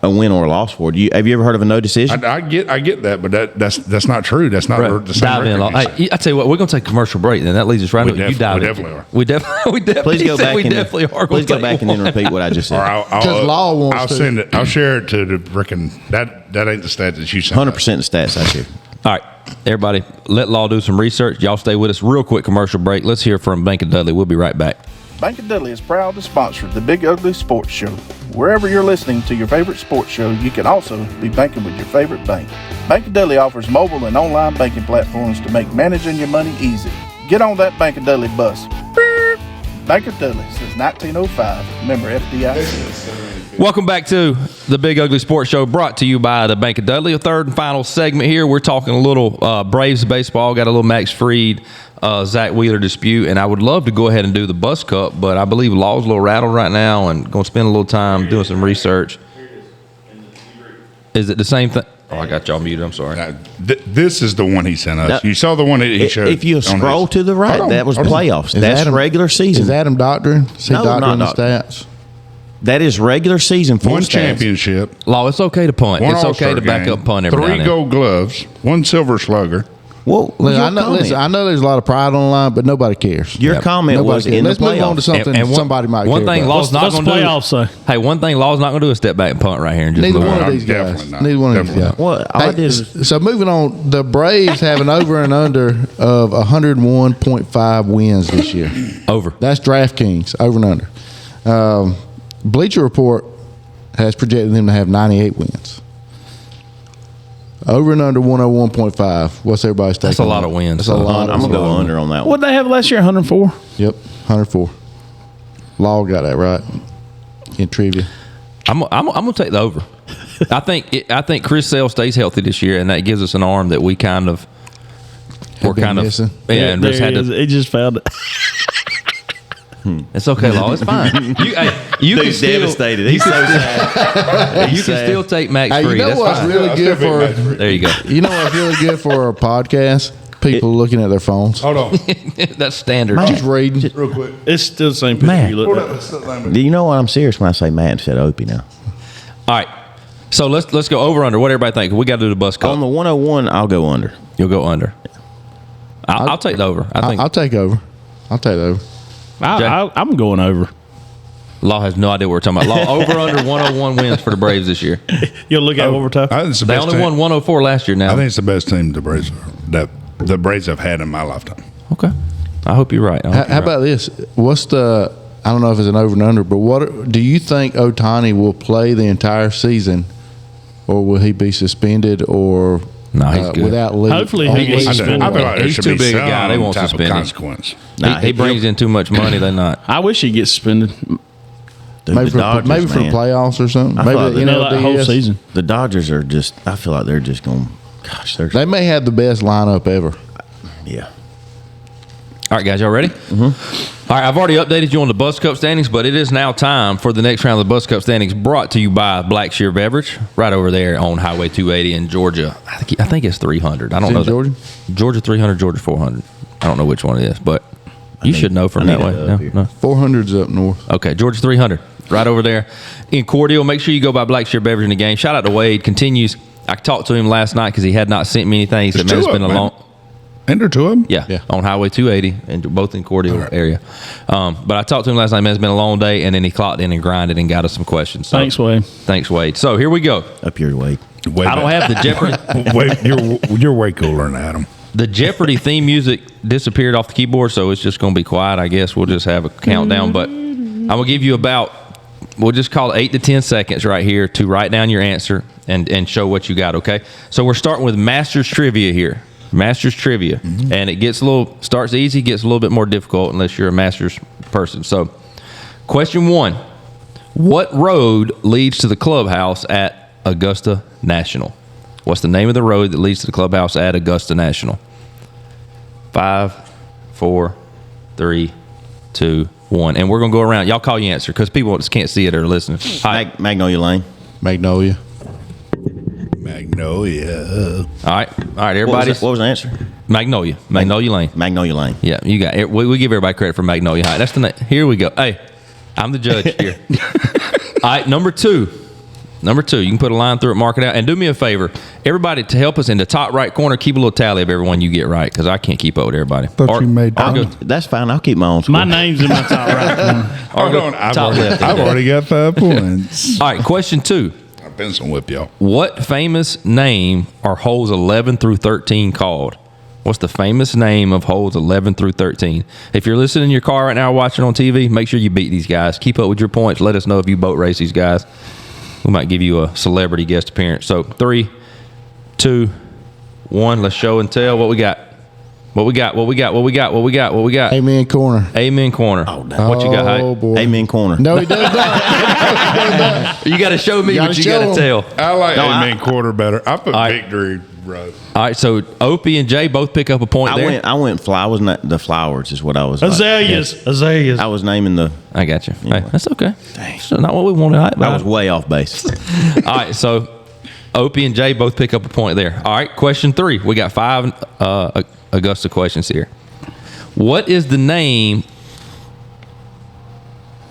a win or a loss for. Have you ever heard of a no decision? I get that, but that's not true. That's not Right. the same Dive in, record Law. you Hey, I tell you what, we're going to take a commercial break, then that leads us right We to you. Dive in. definitely are. We definitely Please go back we and definitely are. please go Gonna back take and then one. repeat what I just Or said. Because Law wants I'll to. send it. I'll share it to the freaking that ain't the stat that you sent. 100% the stats I share. All right, everybody, let Law do some research. Y'all stay with us. Real quick commercial break. Let's hear from Bank of Dudley. We'll be right back. Bank of Dudley is proud to sponsor the Big Ugly Sports Show. Wherever you're listening to your favorite sports show, you can also be banking with your favorite bank. Bank of Dudley offers mobile and online banking platforms to make managing your money easy. Get on that Bank of Dudley bus. Beep. Bank of Dudley since 1905. Member FDIC. Welcome back to the Big Ugly Sports Show, brought to you by the Bank of Dudley. A third and final segment here. We're talking a little Braves baseball. Got a little Max Fried, Zach Wheeler dispute, and I would love to go ahead and do the Bus Cup, but I believe Law's a little rattled right now and going to spend a little time doing some research. Is it the same thing? Oh, I got y'all muted. I'm sorry. This is the one he sent us. No. You saw the one that he showed. If you on scroll his- to the right, Hold on, that was hold on. playoffs. Is That's Adam- regular season. Is Adam doctoring? Is he No, doctoring not the doctoring. stats? That is regular season. Full One stats. championship. Law, it's okay to punt. One It's okay All-Star to back game, up punt every now 3 and then. Gold Gloves. 1 Silver Slugger. Well, Listen, your I know. comment, Listen, I know there's a lot of pride on the line, but nobody cares. your comment Nobody was cares. in the Let's move on to playoffs. something somebody might one care thing about. Law's not What's going the to do. playoffs say? Hey, one thing Law's not going to do is step back and punt right here and just Neither move one on. of these guys. Definitely not. Neither one of these Definitely guys. Well, all I Hey, did is so moving on, the Braves have an over and under of 101.5 wins this year. Over. That's DraftKings, over and under. Bleacher Report has projected them to have 98 wins. Over and under 101.5. What's everybody's take? That's a on lot that? of wins, That's a though. lot. I'm gonna go of under on that one. What they have last year? 104. Yep, 104. Law got that right in trivia. I'm gonna take the over. I think Chris Sale stays healthy this year, and that gives us an arm that we kind of been missing. and there just had he is. to. It just found it. It's okay, Law. It's fine. You can still devastated. He's so sad. you can still take Max Hey, Fried. you know That's what's fine. really I'll good still pick for? Max There you go. You know what's really good for a podcast? People looking at their phones, Hold on. That's standard. just reading. Real quick. It's still the same picture Man. you looked at. Do you know what? I'm serious when I say Matt instead of Opie now. All right. So let's go over under. What everybody think? We got to do the Bus Cup. On the 101, I'll go under. You'll go under. I'll take the over. I think I'll take over. I'll take over. I'm going over. Law has no idea what we're talking about. Law over under 101 wins for the Braves this year. You'll look at it one more time. I think it's the They best only team. won 104 last year. Now I think it's the best team the Braves have had in my lifetime. okay. I hope you're right. How about this? What's the? I don't know if it's an over and under, but what do you think Ohtani will play the entire season, or will he be suspended, or No, he's good. without leave? Hopefully he gets I suspended. feel like there He's should too be big a some guy. They won't type of suspend him. consequence. He brings in too much money. They're not. I wish he gets suspended. Dude, maybe the Dodgers, maybe for man. playoffs or something. I Maybe thought the that- Like the whole NLDS. season. The Dodgers are just. I feel like they're just going. Gosh, they're. They may have the best lineup ever. Yeah. All right, guys, y'all ready? Mm-hmm. All right, I've already updated you on the Bus Cup standings, but it is now time for the next round of the Bus Cup standings, brought to you by Black Shear Beverage, right over there on Highway 280 in Georgia. I think it's 300. I don't Is it know. in Georgia? Georgia 300, Georgia 400. I don't know which one it is, but you should know from I that need way. it up No, here. no. 400's up north. Okay, Georgia 300, right over there in Cordial. Make sure you go by Black Shear Beverage in the game. Shout out to Wade. Continues. I talked to him last night because he had not sent me anything. He said, There's man, it's two been of a them, long. man. And there two of them? Yeah, Yeah. on Highway 280, and both in Cordial area. But I talked to him last night. Man, it's been a long day, and then he clocked in and grinded and got us some questions. So, Thanks, Wade. Thanks, Wade. So here we go. Up your way. Way I don't back. have the Jeopardy. Wait, you're way cooler than Adam. The Jeopardy theme music disappeared off the keyboard, so it's just going to be quiet. I guess we'll just have a countdown. But I'm going to give you we'll just call it 8 to 10 seconds right here to write down your answer and show what you got. Okay. So we're starting with Masters Trivia here. Masters Trivia, and it starts easy, gets a little bit more difficult unless you're a Masters person. So, question 1: what road leads to the clubhouse at Augusta National? What's the name of the road that leads to the clubhouse at Augusta National? 5, 4, 3, 2, 1, and we're gonna go around. Y'all call your answer because people just can't see it or listening. Hi. Magnolia Lane. Magnolia. Magnolia. All right, everybody. What was the answer? Magnolia Lane. Magnolia Lane. Yeah, you got it. We give everybody credit for Magnolia High. That's the name. Here we go. Hey, I'm the judge here. All right, number two. You can put a line through it, mark it out, and do me a favor. Everybody, to help us in the top right corner, keep a little tally of everyone you get right because I can't keep up with everybody. Thought you made go, That's fine. I'll keep my own score. My name's in my top right corner. or go I've top left. already got 5 points. All right, question 2. I've been some whip, y'all. What famous name are holes 11 through 13 called? What's the famous name of holes 11 through 13? If you're listening in your car right now or watching on TV, make sure you beat these guys. Keep up with your points. Let us know if you boat race these guys. We might give you a celebrity guest appearance. So 3, 2, 1. Let's show and tell what we got. What we got? Amen corner. Amen corner. Oh, damn. What you got, Hyde? Oh, boy. Amen corner. No, he does not. You got to show me You what gotta you show got to 'em. tell. I like No, Amen quarter better. I put All right. Victory Road. All right, so Opie and Jay both pick up a point there. I went the flowers is what I was. Azaleas. I was naming the. I got you. Hey, that's okay. That's not what we wanted. I was way off base. All right, so Opie and Jay both pick up a point there. All right, question 3. We got 5 Augusta questions here. What is the name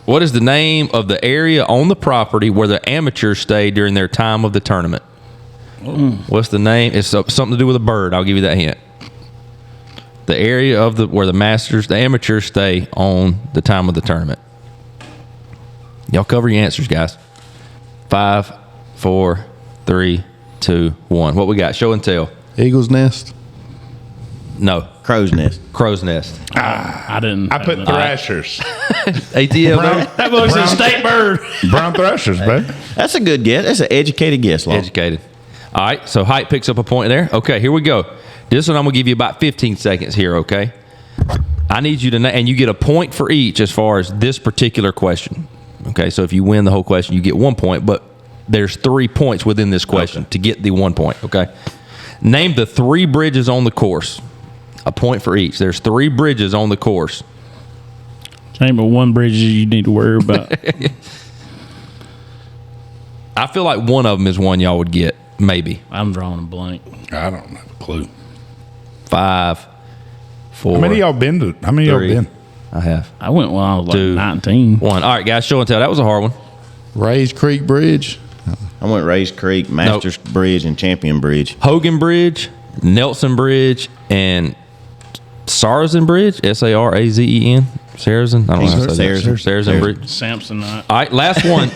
of the area on the property where the amateurs stay during their time of the tournament? What's the name? It's something to do with a bird. I'll give you that hint. The area of where the amateurs stay on the time of the tournament. Y'all cover your answers, guys. 5, 4, 3, 2, 1. What we got? Show and tell. Eagle's Nest. No. Crow's Nest. Crow's Nest. I didn't. I put Thrashers. ATL. baby. That looks a state bird. Brown Thrashers, baby. That's a good guess. That's an educated guess, Law. Educated. All right, so Height picks up a point there. Okay, here we go. This one I'm going to give you about 15 seconds here, okay? I need you to and you get a point for each as far as this particular question. Okay, so if you win the whole question, you get 1 point, but there's 3 points within this question to get the 1 point, okay? Name the 3 bridges on the course. A point for each. There's 3 bridges on the course. Name of one bridge you need to worry about. I feel like one of them is one y'all would get, maybe. I'm drawing a blank. I don't have a clue. 5, 4. How many y'all been to? How many y'all 3. been? I have. I went when I was like 2, 19. 1. All right, guys, show and tell. That was a hard one. Rays Creek Bridge. I went Rays Creek, Masters Bridge, and Champion Bridge. Hogan Bridge, Nelson Bridge, and Sarazen Bridge. Sarazen. Sarazen. I don't know how to say that. Sarazen Bridge. Samsonite. All right, last one.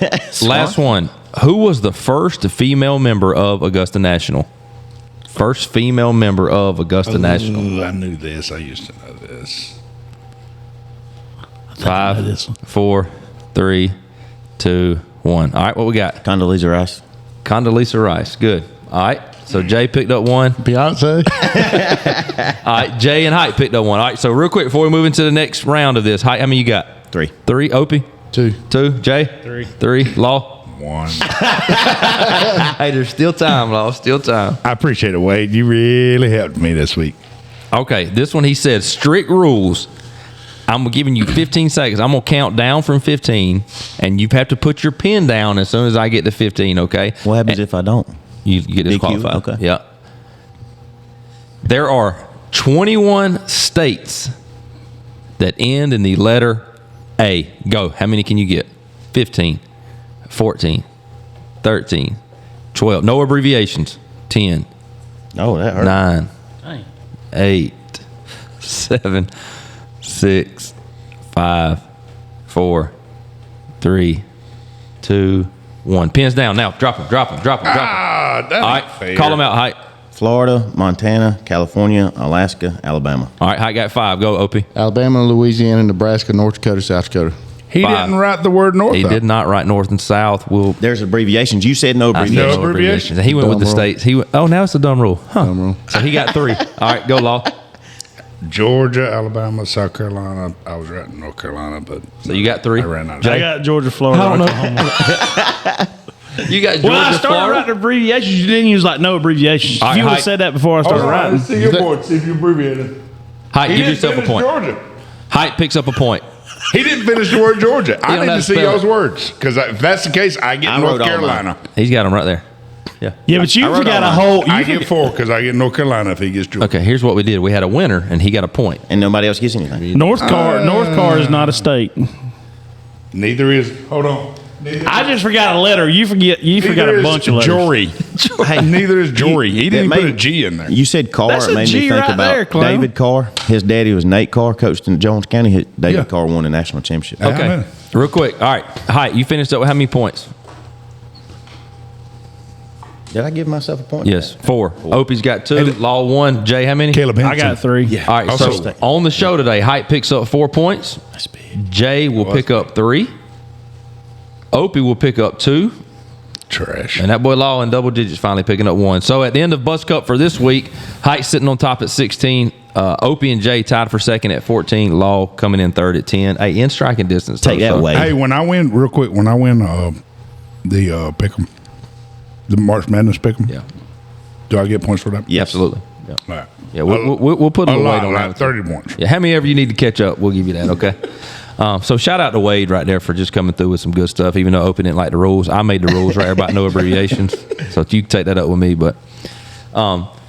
Last one. Who was the first female member of Augusta National? First female member of Augusta National. I knew this. I used to know this. 5, this one. 4, 3, 2, 1. All right, what we got? Condoleezza Rice. Condoleezza Rice. Good. All right. So Jay picked up one. Beyonce. All right, Jay and Height picked up one. All right, so real quick before we move into the next round of this, Height, how many you got? 3. 3. Opie? 2. 2. Jay? 3. Law? 1. Hey, there's still time, Law. Still time. I appreciate it, Wade. You really helped me this week. Okay, this one he said strict rules. I'm giving you 15 seconds. I'm going to count down from 15, and you have to put your pen down as soon as I get to 15, okay? What happens if I don't? You get disqualified. Okay. Yeah. There are 21 states that end in the letter A. Go. How many can you get? 15, 14, 13, 12. No abbreviations. 10, Oh, that hurt. 9, Dang. 8, 7, 6, 5, 4, 3, 2, 1. Pins down now. Drop them. Ah, that All ain't right, fair. call them out, Height. Florida, Montana, California, Alaska, Alabama. All right, Height got 5. Go, Opie. Alabama, Louisiana, Nebraska, North Dakota, South Dakota. He 5. didn't write the word north. He out. did not write north and south. There's abbreviations. You said no I said abbreviations. No abbreviations? He went with the Dumb rule. states. He went, now it's a dumb rule. Huh. Dumb rule. So he got 3. All right, go, Law. Georgia, Alabama, South Carolina. I was right in North Carolina, but So you got 3. I ran out of I got Georgia, Florida, I don't know. Oklahoma. You got Georgia, Well, I started Florida. writing abbreviations. You didn't use like no abbreviations. All right, If you would Height. have said that before I started writing. see your board. See if you abbreviated. Height, He give didn't yourself a finish point. Georgia. Height picks up a point. He didn't finish the word Georgia. I don't need have to to see spell y'all's it. words because if that's the case, I get I North wrote all Carolina. He's got them right there. Yeah. Yeah, but you I wrote forgot all a mine. whole. I You get forgot, 4 because I get North Carolina if he gets Georgia. Okay, here's what we did. We had a winner, and he got a point. And nobody else gets anything. North Car is not a state. Neither is. Hold on. Neither I just forgot a letter. You forgot a bunch of letters. Jory. Neither is Jory. He didn't That put a made- G in there. You said Carr. That's It a made G me think right about there, clown. David Carr. His daddy was Nate Carr, coached in Jones County. David Yeah. Carr won the national championship. Yeah. Okay, Amen. real quick. All right, Height, you finished up with how many points? Did I give myself a point? Yes, 4. Opie's got 2. Law 1. Jay, how many? Caleb Henson. I got 3. Yeah. All right, Also- so on the show today, Height picks up 4 points. That's big. Jay will pick up 3. Opie will pick up 2. Trash. And that boy Law in double digits finally picking up 1. So at the end of Bus Cup for this week, Height sitting on top at 16. Opie and Jay tied for second at 14. Law coming in third at 10. Hey, in striking distance. Take though, that so- way. Hey, when I win, real quick, the pick'em, the March Madness pick'em, Yeah, do I get points for that? Yes. absolutely. Yeah, All right. yeah we'll put a A little lot, weight on like that. 30 points. Yeah, how many ever you need to catch up, we'll give you that, okay? So shout out to Wade right there for just coming through with some good stuff, even though Opie didn't like the rules. I made the rules right there about no abbreviations. So you can take that up with me. But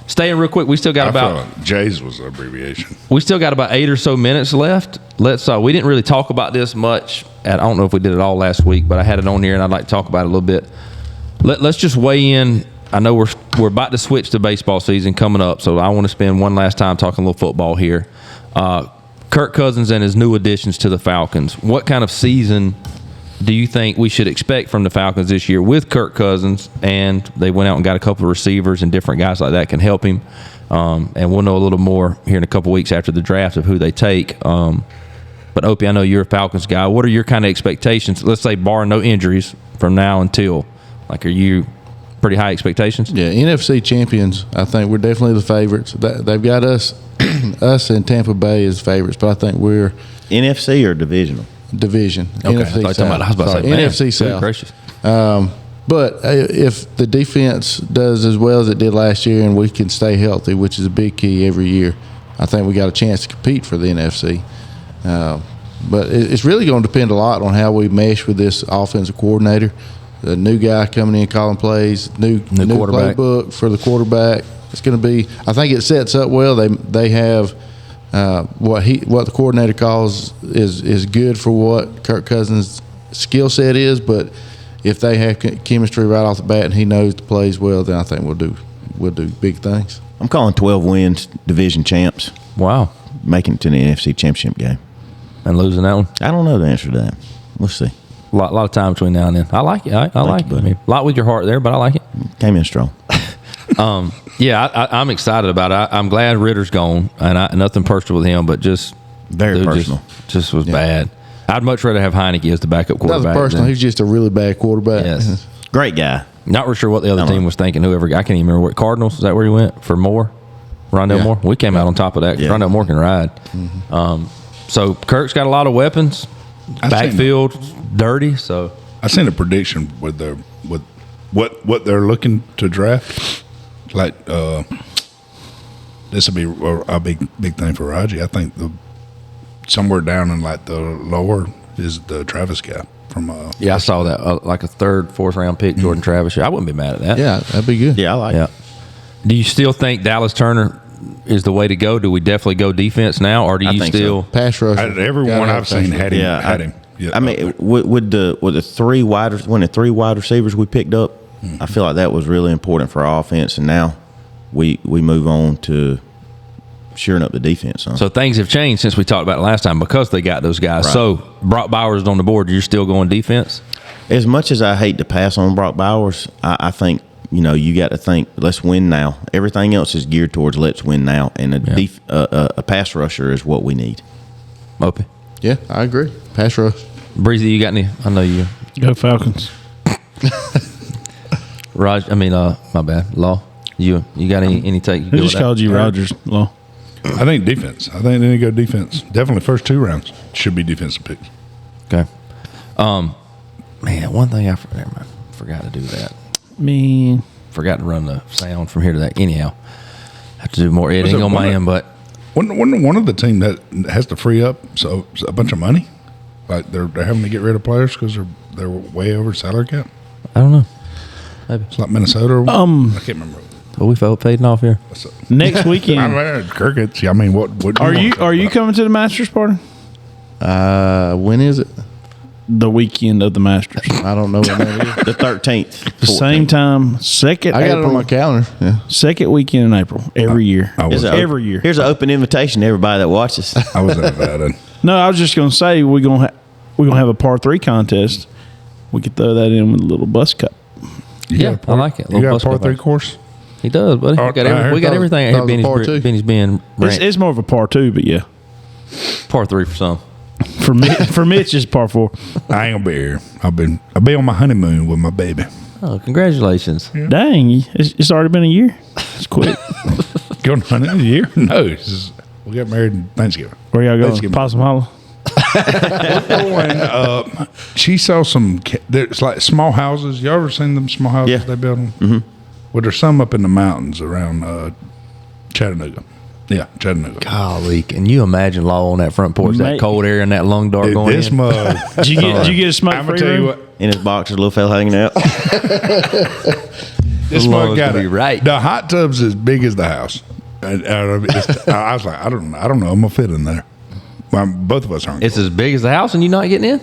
staying real quick, we still got I about feel like Jay's was an abbreviation. 8 or so minutes left. We didn't really talk about this much. And I don't know if we did it all last week, but I had it on here and I'd like to talk about it a little bit. Let's just weigh in. I know we're about to switch to baseball season coming up, so I want to spend one last time talking a little football here. Kirk Cousins and his new additions to the Falcons. What kind of season do you think we should expect from the Falcons this year with Kirk Cousins? And they went out and got a couple of receivers and different guys like that can help him. And we'll know a little more here in a couple weeks after the draft of who they take. But Opie, I know you're a Falcons guy. What are your kind of expectations? Let's say bar no injuries from now until, are you pretty high expectations? Yeah, NFC champions. I think we're definitely the favorites. They've got us and Tampa Bay as favorites, but I think we're NFC or divisional? division. Okay. NFC I South. was about to say, man, NFC good South. gracious. But if the defense does as well as it did last year and we can stay healthy, which is a big key every year, I think we got a chance to compete for the NFC. But it's really going to depend a lot on how we mesh with this offensive coordinator. The new guy coming in calling plays, new quarterback. playbook for the quarterback. It's going to be. I think it sets up well. They have what the coordinator calls is good for what Kirk Cousins' skill set is. But if they have chemistry right off the bat and he knows the plays well, then I think we'll do big things. I'm calling 12 wins, division champs, Wow. making it to the NFC championship game. And losing that one. I don't know the answer to that. We'll see. A lot of time between now and then. I like it. I like you, it. I buddy. mean, a lot with your heart there, but I like it. Came in strong. Yeah, I'm excited about it. I'm glad Ritter's gone, and nothing personal with him, but just Very dude personal. Just was bad. I'd much rather have Heineke as the backup That was quarterback. personal. He's just a really bad quarterback. Yes. Great guy. Not real sure what the other team was thinking. I can't even remember what Cardinals. Is that where he went for Moore? Rondell Yeah. Moore. We came out on top of that. Yeah. Rondell Moore can ride. So Kirk's got a lot of weapons. Backfield dirty. So I seen a prediction with what they're looking to draft. Like this will be a big thing for Raji. I think somewhere down in like the lower is the Travis guy from. yeah, I saw that like a third, fourth round pick, Jordan Travis. I wouldn't be mad at that. Yeah, that'd be good. Yeah, I like Yeah. it. Do you still think Dallas Turner is the way to go? Do we definitely go defense now, or do I you think still? so. Pass rush. Everyone I've seen had him. Yeah, had him. Yeah, I mean, with the three wide receivers we picked up, I feel like that was really important for our offense, and now we move on to shoring up the defense. Huh? So things have changed since we talked about it last time because they got those guys. Right. So Brock Bowers is on the board. You're still going defense? As much as I hate to pass on Brock Bowers, I think you got to think let's win now. Everything else is geared towards let's win now, and a pass rusher is what we need. Opie. Yeah, I agree. Pass rush. Breezy, you got any? I know you. Go Falcons. Raj, my bad. Law. You got any take? You Who good just with that? called you Rogers? Law. I think defense. I think they need to go defense. Definitely first 2 rounds should be defensive picks. Okay. Man, one thing I forgot to do that. Man. Forgot to run the sound from here to that. Anyhow, have to do more editing on my end, but One of the team that has to free up a bunch of money, like they're having to get rid of players because they're way over salary cap. I don't know. Maybe. It's like Minnesota. I can't remember. Are we fading off here? Next weekend. I mean, Crickets. I mean, what Are you coming to the Masters party? When is it? The weekend of the Masters. I don't know when that is. The 13th, The same time, second I got it April, on my calendar. Yeah. second weekend in April every year. I was Every year. Here's an open invitation to everybody that watches. I was invited. No, I was just going to say we're gonna have a par 3 contest. We could throw that in with a little bus cup. Yeah, I like it. You got a Bus par cup 3 action. course? He does, buddy. Oh, We got everything out thought here. it was a par 2. Benny's being It's more of a par 2, but yeah. par 3 for some. For Mitch, it's par 4. I ain't gonna be here. I'll be on my honeymoon with my baby. Oh, congratulations. Dang, it's already been a year. It's quick. Going on honeymoon a year? No, we got married in Thanksgiving. Where y'all going? Thanksgiving. Possum Hollow? She saw some. There's like small houses. You ever seen them small houses Yeah. they build them? Mm-hmm. Well, there's some up in the mountains around Chattanooga. Yeah, Chattanooga. Golly, can you imagine Law on that front porch, that Mate. cold air and that lung dart Dude, going this in? mug. Did you get a smoke I'm free gonna tell you room? what. In his boxers, little fella hanging out. This Lord's mug got gonna it. be right. The hot tub's as big as the house. And I was like, I don't know. I'm gonna fit in there. Well, both of us aren't. It's as big as the house and you not getting in?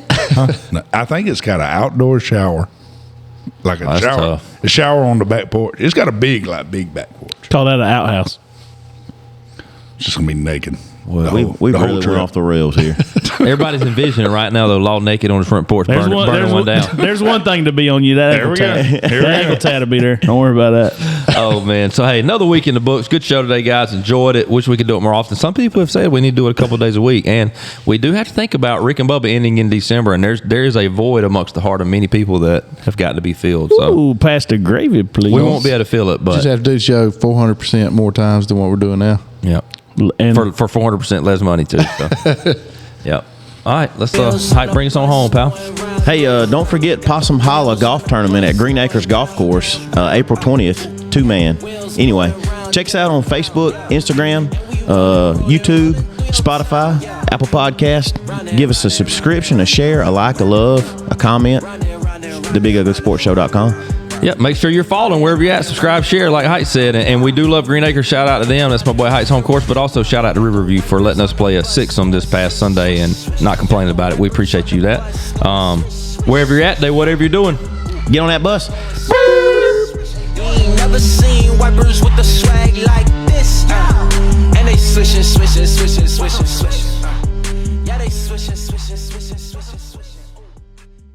No, I think it's got an outdoor shower, like a That's shower. tough. A shower on the back porch. It's got a big back porch. Call that an outhouse. It's just gonna be naked. Well, The we whole- really the whole went trip. off the rails here. Everybody's envisioning right now, though, Law naked on his front porch, burning one down. There's one thing to be on you. That There we ankle go. tat. Here we That go. ankle tat will be there. Don't worry about that. Oh, man. So, hey, another week in the books. Good show today, guys. Enjoyed it. Wish we could do it more often. Some people have said we need to do it a couple of days a week. And we do have to think about Rick and Bubba ending in December. And there is a void amongst the heart of many people that have got to be filled. So Ooh, pass the gravy, please. we won't be able to fill it. But, Just have to do the show 400% more times than what we're doing now. yeah. And For 400% less money, too. So. Yeah. All right. Let's bring us on home, pal. Hey, don't forget Possum Hollow Golf Tournament at Green Acres Golf Course, April 20th, 2-man. Anyway, check us out on Facebook, Instagram, YouTube, Spotify, Apple Podcast. Give us a subscription, a share, a like, a love, a comment. TheBigUglySportsShow.com. Yep, make sure you're following wherever you're at. Subscribe, share, like Height said. And we do love Green Acres. Shout out to them. That's my boy Height's home course. But also shout out to Riverview for letting us play a 6 this past Sunday and not complaining about it. We appreciate you that. Wherever you're at, whatever you're doing. Get on that bus. Ain't never seen wipers with the swag like this. And they swishing, swishing, swishing, swishing, swishing.